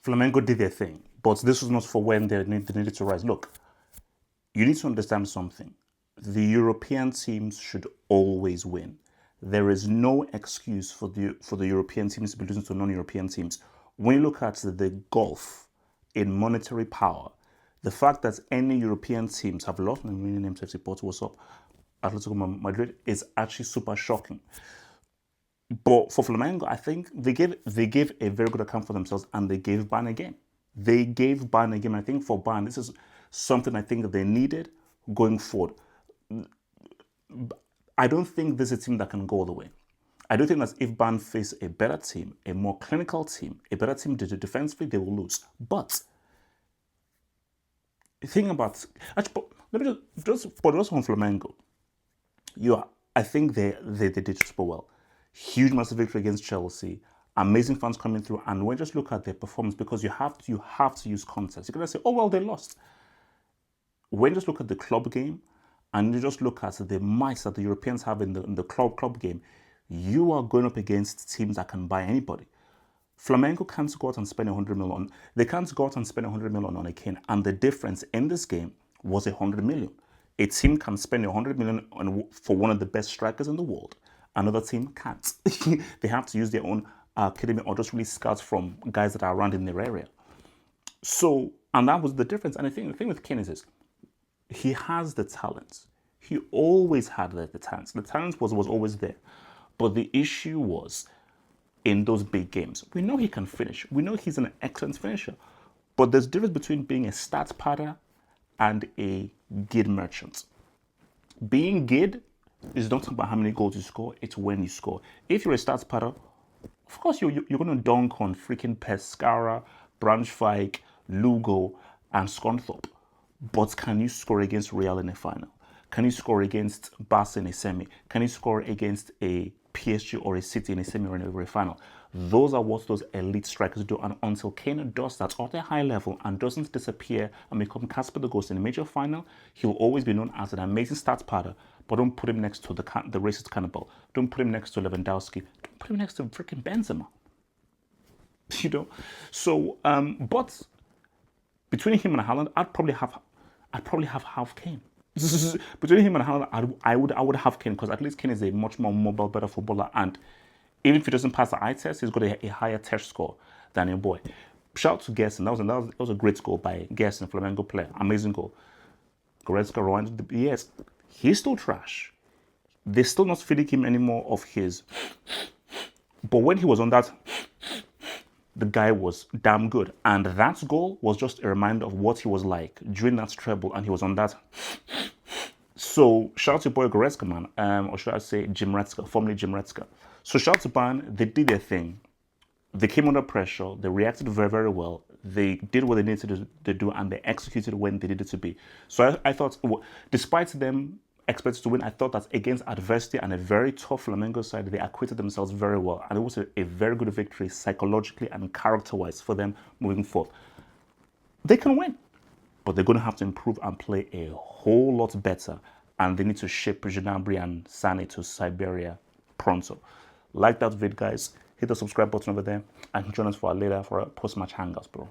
Flamengo did their thing, but this was not for when they needed to rise. Look, you need to understand something. The European teams should always win. There is no excuse for the European teams to be losing to non-European teams. When you look at the gulf in monetary power, the fact that any European teams have lost my winning name to FC Porto, what's up, Atletico Madrid, is actually super shocking. But for Flamengo, I think they gave a very good account for themselves, and they gave Bayern a game. They gave Bayern a game. I think for Bayern, this is something I think that they needed going forward. I don't think this is a team that can go all the way. I don't think that if Bayern face a better team, a more clinical team, a better team defensively, they will lose. But the thing about actually, let me just on Flamengo, I think they did super well. Huge, massive victory against Chelsea. Amazing fans coming through, and when you just look at their performance, because you have to use context. You're gonna say, oh well, they lost. When you just look at the club game, and you just look at the might that the Europeans have in the club game, you are going up against teams that can buy anybody. Flamengo can't go out and spend 100 million on. They can't go out and spend 100 million on a Kane, and the difference in this game was 100 million. A team can spend 100 million for one of the best strikers in the world. Another team can't. They have to use their own academy or just really scouts from guys that are around in their area. So, and that was the difference. And the thing with Kane is this: he has the talent. He always had the talent. The talent was always there. But the issue was in those big games. We know he can finish. We know he's an excellent finisher. But there's a difference between being a stats padder and a gid merchant. Being gid is not about how many goals you score, it's when you score. If you're a stats padder, of course you're going to dunk on freaking Pescara, Braunschweig, Lugo, and Scunthorpe. But can you score against Real in a final? Can you score against Barca in a semi? Can you score against a PSG or a City in a semi or a final? Those are what those elite strikers do. And until Kane does that at a high level and doesn't disappear and become Casper the Ghost in a major final, he'll always be known as an amazing stats padder. But don't put him next to the racist cannibal. Don't put him next to Lewandowski. Don't put him next to freaking Benzema. You know? So, but between him and Haaland, I'd probably have half Kane. Between him and Haaland, I would have Kane, because at least Kane is a much more mobile, better footballer, and even if he doesn't pass the eye test, he's got a higher test score than your boy. Shout out to Gerson. That was a great goal by Gerson, Flamengo player. Amazing goal. Goretzka rewind. Yes, he's still trash. They're still not feeding him anymore of his. But when he was on that, the guy was damn good. And that goal was just a reminder of what he was like during that treble, and he was on that. So shout out to boy Goretzka, man. Or should I say Jim Retzka, formerly Jim Retzka. So shout out to Bayern. They did their thing. They came under pressure. They reacted very, very well. They did what they needed to do, and they executed when they needed to be. So I thought, despite them expected to win, I thought that against adversity and a very tough Flamengo side, they acquitted themselves very well. And it was a very good victory psychologically and character-wise for them moving forward. They can win, but they're going to have to improve and play a whole lot better. And they need to ship Gnabry and Sane to Siberia pronto. Like that vid, guys. Hit the subscribe button over there and join us for our post-match hangouts, bro.